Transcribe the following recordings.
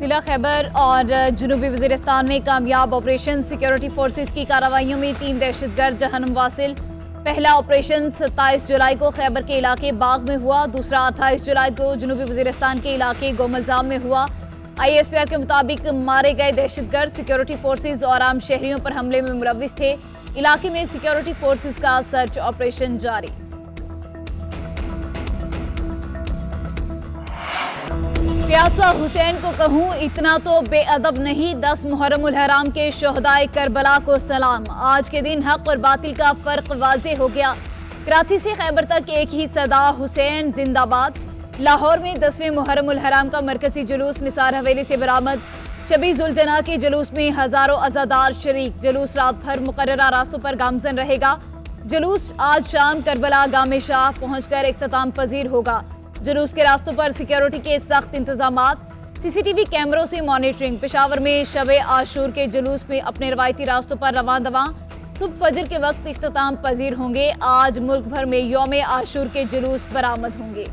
जिला खैबर और जनूबी वज़ीरिस्तान में कामयाब ऑपरेशन। सिक्योरिटी फोर्सेस की कार्रवाइयों में 3 दहशतगर्द जहन्नुम वासिल। पहला ऑपरेशन 27 जुलाई को खैबर के इलाके बाग में हुआ, दूसरा 28 जुलाई को जनूबी वज़ीरिस्तान के इलाके गोमलजाम में हुआ। ISPR के मुताबिक मारे गए दहशतगर्द सिक्योरिटी फोर्सेस और आम शहरियों पर हमले में मुलव्विस थे। इलाके में सिक्योरिटी फोर्सेस का सर्च ऑपरेशन जारी। प्यासा हुसैन को कहूँ इतना तो बेअदब नहीं, 10 मुहर्रमुल हराम के शोहदाए करबला को सलाम। आज के दिन हक और बातिल का फर्क वाज़े हो गया। कराची से खैबर तक एक ही सदा, हुसैन जिंदाबाद। लाहौर में 10वें मुहर्रमुल हराम का मरकजी जुलूस निसार हवेली से बरामद। 26 जुलजना के जुलूस में हजारों अज़ादार शरीक। जुलूस रात भर मुकर्ररा रास्तों पर गामजन रहेगा। जुलूस आज शाम करबला गामे शाह पहुंचकर इख्तिताम पजीर होगा। जुलूस के रास्तों पर सिक्योरिटी के सख्त इंतजामात, CCTV कैमरों से मॉनिटरिंग। पेशावर में शबे आशूर के जुलूस में अपने रवायती रास्तों पर रवां दवां। सुबह फजर के वक्त इख्तिताम पजीर होंगे। आज मुल्क भर में यौम आशूर के जुलूस बरामद होंगे।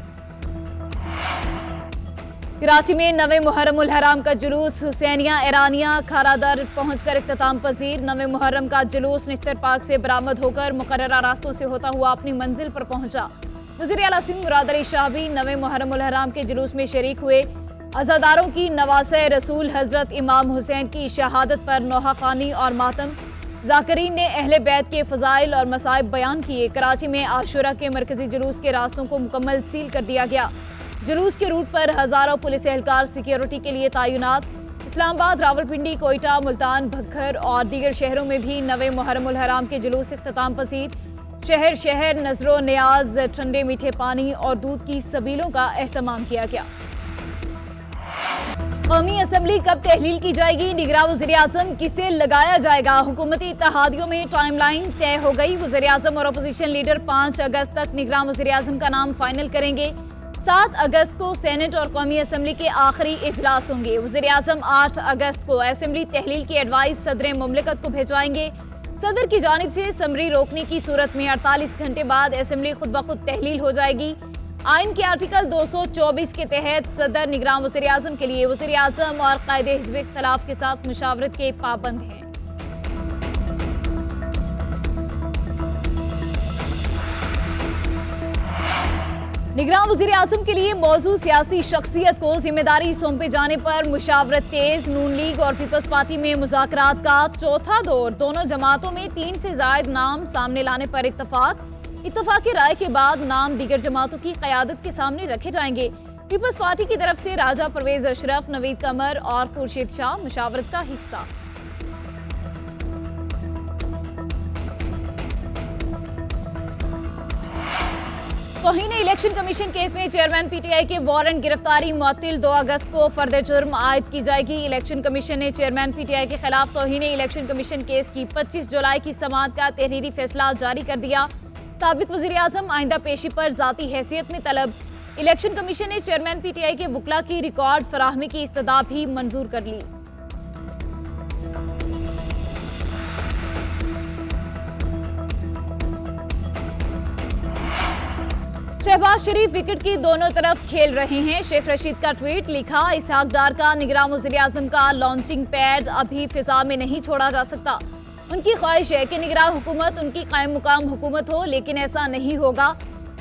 कराची में 9वें मुहर्रमुल हराम का जुलूस हुसैनिया ईरानिया खारादर पहुंचकर इख्तिताम पजीर। 9वें मुहर्रम का जुलूस निश्तर पाक से बरामद होकर मुकर्ररा रास्तों से होता हुआ अपनी मंजिल पर पहुंचा। वज़ीर आला सिंध मुराद अली शाह भी 9वें मुहर्रमुल हराम के जुलूस में शरीक हुए। अज़ादारों की नवासे रसूल हजरत इमाम हुसैन की शहादत पर नौहा खानी और मातम। ज़ाकिरीन ने अहले बैत के फ़ज़ाइल और मसाइब बयान किए। कराची में आशूरा के मरकजी जुलूस के रास्तों को मुकम्मल सील कर दिया गया। जुलूस के रूट पर हज़ारों पुलिस एहलकार सिक्योरिटी के लिए तैनात। इस्लामाबाद, रावलपिंडी, कोयटा, मुल्तान, भक्खर और दीगर शहरों में भी 9वें मुहर्रमुल हराम के जुलूस इख्तिताम पसीर। शहर शहर नजरो नियाज, ठंडे मीठे पानी और दूध की सबीलों का एहतमाम किया गया। कौमी असम्बली कब तहलील की जाएगी? निगरां वज़ीर आज़म किसे लगाया जाएगा? हुकूमती इत्तेहादियों में टाइमलाइन तय हो गई। वज़ीर आज़म और अपोजिशन लीडर 5 अगस्त तक निगरां वज़ीर आज़म का नाम फाइनल करेंगे। 7 अगस्त को सेनेट और कौमी असम्बली के आखिरी इजलास होंगे। वज़ीर आज़म 8 अगस्त को असम्बली तहलील की एडवाइस सदर मुमलिकत को भिजवाएंगे। सदर की जानिब से समरी रोकने की सूरत में 48 घंटे बाद असम्बली खुद ब खुद तहलील हो जाएगी। आइन के आर्टिकल 224 के तहत सदर निगरान वज़ीर आज़म के लिए वज़ीर आज़म और कायदे हिज़्ब इख्तिलाफ के साथ मुशावरत के पाबंद हैं। निगरान वज़ीर आज़म के लिए मौजूद सियासी शख्सियत को जिम्मेदारी सौंपे जाने पर मुशावरत तेज। नून लीग और पीपल्स पार्टी में मुज़ाकरात का चौथा दौर। दोनों जमातों में 3 से ज़ायद नाम सामने लाने पर इत्तफाक़ी राय के बाद नाम दीगर जमातों की क़यादत के सामने रखे जाएंगे। पीपल्स पार्टी की तरफ से राजा परवेज अशरफ, नवीद कमर और खुर्शीद शाह मुशावरत का हिस्सा। तौहीन इलेक्शन कमीशन केस में चेयरमैन PTI के वारंट गिरफ्तारी मुअत्तिल। 2 अगस्त को फर्द जुर्म आयद की जाएगी। इलेक्शन कमीशन ने चेयरमैन PTI के खिलाफ तौहीन इलेक्शन कमीशन केस की 25 जुलाई की समाअत का तहरीरी फैसला जारी कर दिया। साबिक वज़ीर आज़म आइंदा पेशी पर ज़ाती हैसियत में तलब। इलेक्शन कमीशन ने चेयरमैन PTI के वकला की रिकॉर्ड फराहमी की इस्तदा भी मंजूर कर ली। शहबाज शरीफ विकेट की दोनों तरफ खेल रहे हैं। शेख रशीद का ट्वीट लिखा, इसहाक डार का निगरान वज़ीर आज़म का लॉन्चिंग पैड अभी फिजा में नहीं छोड़ा जा सकता। उनकी ख्वाहिश है कि निगरान हुकूमत उनकी कायम मुकाम हुकूमत हो, लेकिन ऐसा नहीं होगा।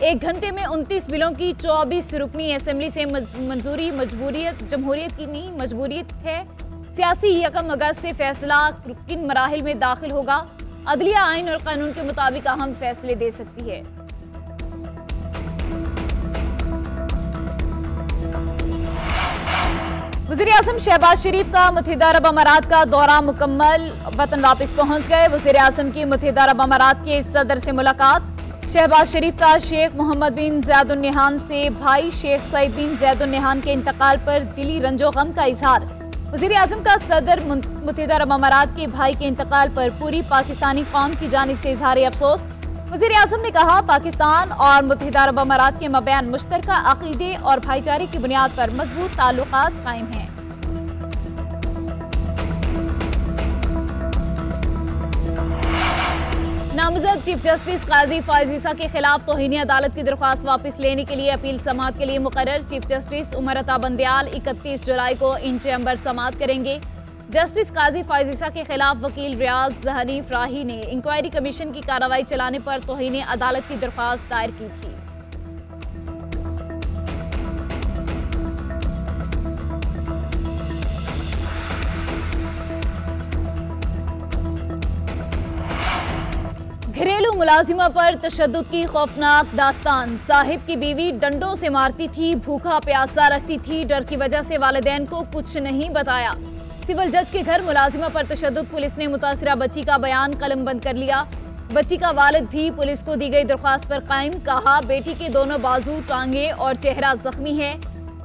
1 घंटे में 29 बिलों की 24 रुकनी असम्बली से मंजूरी। जमहूरियत की नहीं मजबूरियत है। सियासी 1 अगस्त से फैसला किन मराहिल में दाखिल होगा। अदलिया आइन और कानून के मुताबिक अहम फैसले दे सकती है। वज़ीर आज़म शहबाज शरीफ का मुत्तहिदा अरब अमारात का दौरा मुकम्मल, वतन वापस पहुंच गए। वज़ीर आज़म की मुत्तहिदा अरब अमारात के सदर से मुलाकात। शहबाज शरीफ का शेख मोहम्मद बिन ज़ैद अल नहयान से भाई शेख सईद बिन ज़ैद अल नहयान के इंतकाल पर दिली रंजो गम का इजहार। वज़ीर आज़म का सदर मुत्तहिदा अरब अमारात के भाई के इंतकाल पर पूरी पाकिस्तानी कौम की जानिब से इजहार अफसोस। वज़ीर आज़म ने कहा, पाकिस्तान और मुत्तहिदा अरब अमारात के मबैन मुश्तरका अक़ीदे और भाईचारे की बुनियाद पर मजबूत ताल्लुकात कायम हैं। नामजद चीफ जस्टिस काजी फैज ईसा के खिलाफ तौहीनी अदालत की दरख्वास्त वापस लेने के लिए अपील समाअत के लिए मुकर्रर। चीफ जस्टिस उमर अता बंदयाल 31 जुलाई को इन चैम्बर समाअत करेंगे। जस्टिस काजी फैज ईसा के खिलाफ वकील रियाज हनीफ राही ने इंक्वायरी कमीशन की कार्रवाई चलाने पर तौहीनी अदालत की दरख्वास्त दायर की थी। घरेलू मुलाजिमा पर तशद्दुद की खौफनाक दास्तान। साहिब की बीवी डंडों से मारती थी, भूखा प्यासा रखती थी, डर की वजह से वालिदैन को कुछ नहीं बताया। सिविल जज के घर मुलाजिमा पर तशद्दुद, पुलिस ने मुतासिरा बच्ची का बयान कलमबंद कर लिया। बच्ची का वालिद भी पुलिस को दी गई दरख्वास्त पर कायम, कहा बेटी के दोनों बाजू, टांगे और चेहरा जख्मी है,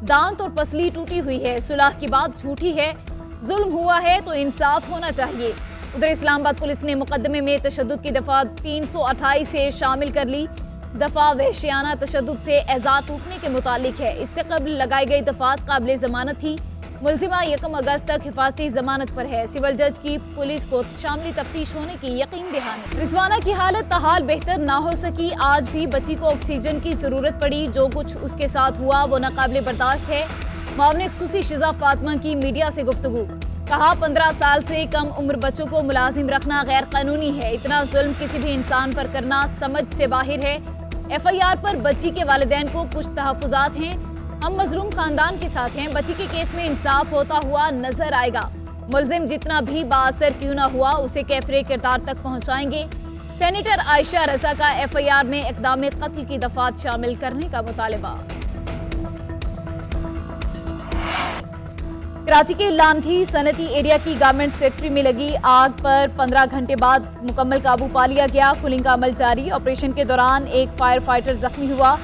दांत और पसली टूटी हुई है, सुलह की बात झूठी है, जुल्म हुआ है तो इंसाफ होना चाहिए। उधर इस्लामाबाद पुलिस ने मुकदमे में तशद्दुद की दफा 328 से शामिल कर ली। दफा वहशियाना तशद्दुद से एजाज टूटने के मुतालिक है। इससे कबल लगाई गई दफात काबिल जमानत थी। मुलजिमा 1 अगस्त तक हिफाजती जमानत पर है। सिविल जज की पुलिस को शामली तफ्तीश होने की यकीन दहानी। रिजवाना की हालत ताहाल बेहतर ना हो सकी। आज भी बच्ची को ऑक्सीजन की जरूरत पड़ी। जो कुछ उसके साथ हुआ वो नाकाबिले बर्दाश्त है। मामले खुसूसी शिजा फातिमा की मीडिया से गुफ्तगू, कहा 15 साल से कम उम्र बच्चों को मुलाजिम रखना गैर कानूनी है। इतना जुल्म किसी भी इंसान पर करना समझ से बाहर है। FIR पर बच्ची के वालिदैन को कुछ तहफ़्फ़ुज़ात हैं। हम मजलूम खानदान के साथ हैं। बच्ची के केस में इंसाफ होता हुआ नजर आएगा। मुलजिम जितना भी बाअसर क्यों ना हुआ उसे कैफरे किरदार तक पहुंचाएंगे। सेनेटर आयशा रजा का FIR में इक़दाम कत्ल की दफात शामिल करने का मुतालबा। कराची के लांठी सनती एरिया की गारमेंट्स फैक्ट्री में लगी आग पर 15 घंटे बाद मुकम्मल काबू पा लिया गया। कुलिंग का अमल जारी। ऑपरेशन के दौरान एक फायर फाइटर जख्मी हुआ।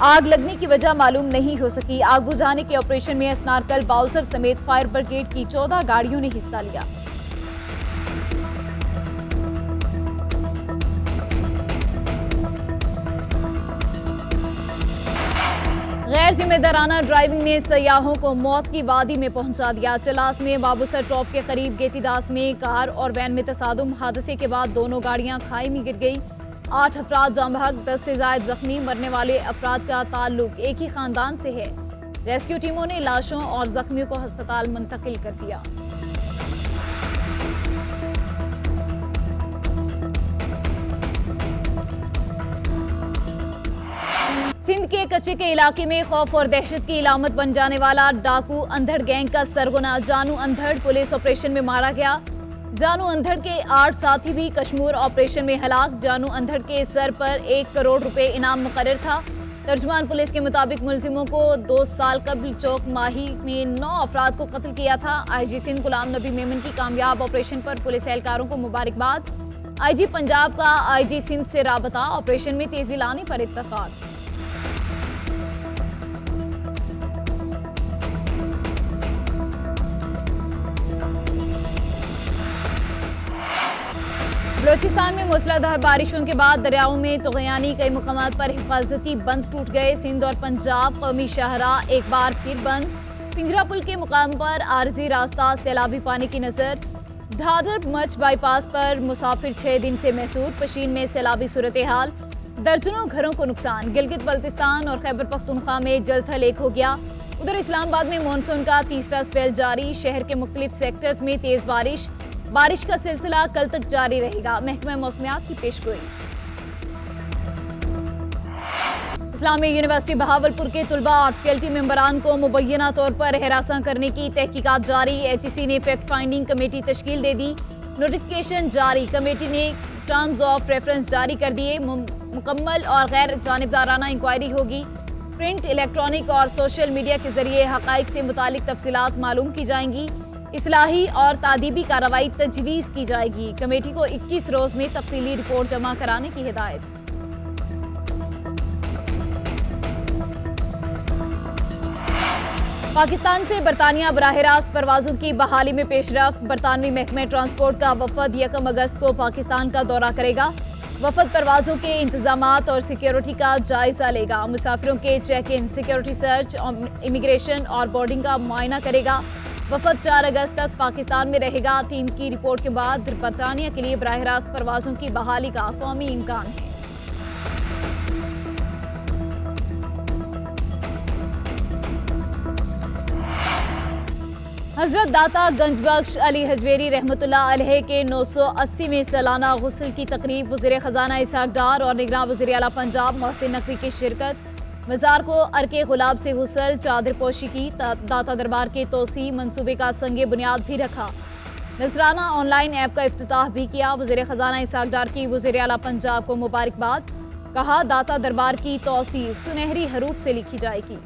आग लगने की वजह मालूम नहीं हो सकी। आग बुझाने के ऑपरेशन में स्नार्कल, बाउसर समेत फायर ब्रिगेड की 14 गाड़ियों ने हिस्सा लिया। गैर जिम्मेदाराना ड्राइविंग ने सयाहों को मौत की वादी में पहुंचा दिया। चलास में बाबूसर टॉप के करीब गेतीदास में कार और वैन में तसादुम। हादसे के बाद दोनों गाड़ियां खाई में गिर गई। 8 अफराद जाम बहक, 10 से ज्यादा जख्मी। मरने वाले अफराद का ताल्लुक एक ही खानदान से है। रेस्क्यू टीमों ने लाशों और जख्मियों को अस्पताल मुंतकिल कर दिया। सिंध के कच्चे के इलाके में खौफ और दहशत की इलामत बन जाने वाला डाकू अंधड़ गैंग का सरगना जानू अंधड़ पुलिस ऑपरेशन में मारा गया। जानू अंधड़ के 8 साथी भी कश्मीर ऑपरेशन में हलाक। जानू अंधड़ के सर पर 1 करोड़ रुपए इनाम मुकर्रर था। तर्जुमान पुलिस के मुताबिक मुलजिमों को 2 साल कबल चौक माही में 9 अफराद को कत्ल किया था। IG सिंध गुलाम नबी मेमन की कामयाब ऑपरेशन पर पुलिस एहलकारों को मुबारकबाद। IG पंजाब का IG सिंध से राबता, ऑपरेशन में तेजी लाने पर इत्तफाक। बलोचिस्तान में मूसलाधार बारिशों के बाद दरियाओं में तुग़यानी, कई मुकामात पर हिफाजती बंद टूट गए। सिंध और पंजाब कौमी शाहराह एक बार फिर बंद। पिंजरा पुल के मुकाम पर आरजी रास्ता, सैलाबी पानी की नजर। ढाढर मच बाईपास पर मुसाफिर 6 दिन से महसूर। पशीन में सैलाबी सूरत हाल, दर्जनों घरों को नुकसान। गिलगित बल्तिस्तान और खैबर पख्तूनख्वा में जलथल एक हो गया। उधर इस्लामाबाद में मानसून का तीसरा स्पेल जारी। शहर के मुख्तलिफ सेक्टर्स में तेज बारिश का सिलसिला कल तक जारी रहेगा। महकमा मौसमियात की पेशगोई। इस्लामी यूनिवर्सिटी बहावलपुर के तुलबा और फैकल्टी मेंबरान को मुबैना तौर पर हिरासत करने की तहकीकात जारी। HEC ने फैक्ट फाइंडिंग कमेटी तश्कील दे दी। नोटिफिकेशन जारी। कमेटी ने टर्म्स ऑफ रेफरेंस जारी कर दिए। मुकम्मल और गैर जानिबदाराना इंक्वायरी होगी। प्रिंट, इलेक्ट्रॉनिक और सोशल मीडिया के जरिए हकाइक से मुतालिक तफसीलात मालूम की जाएंगी। इस्लाही और तादीबी कार्रवाई तजवीज़ की जाएगी। कमेटी को 21 रोज में तफसीली रिपोर्ट जमा कराने की हिदायत। पाकिस्तान से बरतानिया बराह रास्त परवाजों की बहाली में पेशरफ। बरतानवी महकमे ट्रांसपोर्ट का वफद 1 अगस्त को पाकिस्तान का दौरा करेगा। वफद परवाजों के इंतजामात और सिक्योरिटी का जायजा लेगा। मुसाफिरों के check in, security search, immigration और बोर्डिंग का मुआयना करेगा। वफद 4 अगस्त तक पाकिस्तान में रहेगा। टीम की रिपोर्ट के बाद बरतानिया के लिए बराह रास्त परवाजों की बहाली का कौमी इम्कान है। हजरत दाता गंजबख्श अली हजवेरी रहमतुल्लाह अलैह के 980वें सालाना गुस्ल की तकरीब वज़ीर ख़जाना इसहाक डार और निगरान वज़ीर आला पंजाब मोहसिन नकवी की शिरकत। मज़ार को अर्के गुलाब से गुस्ल, चादर पोशी की, दाता दरबार के तोसी मंसूबे का संगे बुनियाद भी रखा। नजराना ऑनलाइन ऐप का इफ्तिताह भी किया। वज़ीर ख़जाना इसहाक डार की वज़ीर आला पंजाब को मुबारकबाद। कहा, दाता दरबार की तोसी सुनहरी हरूफ से लिखी जाएगी।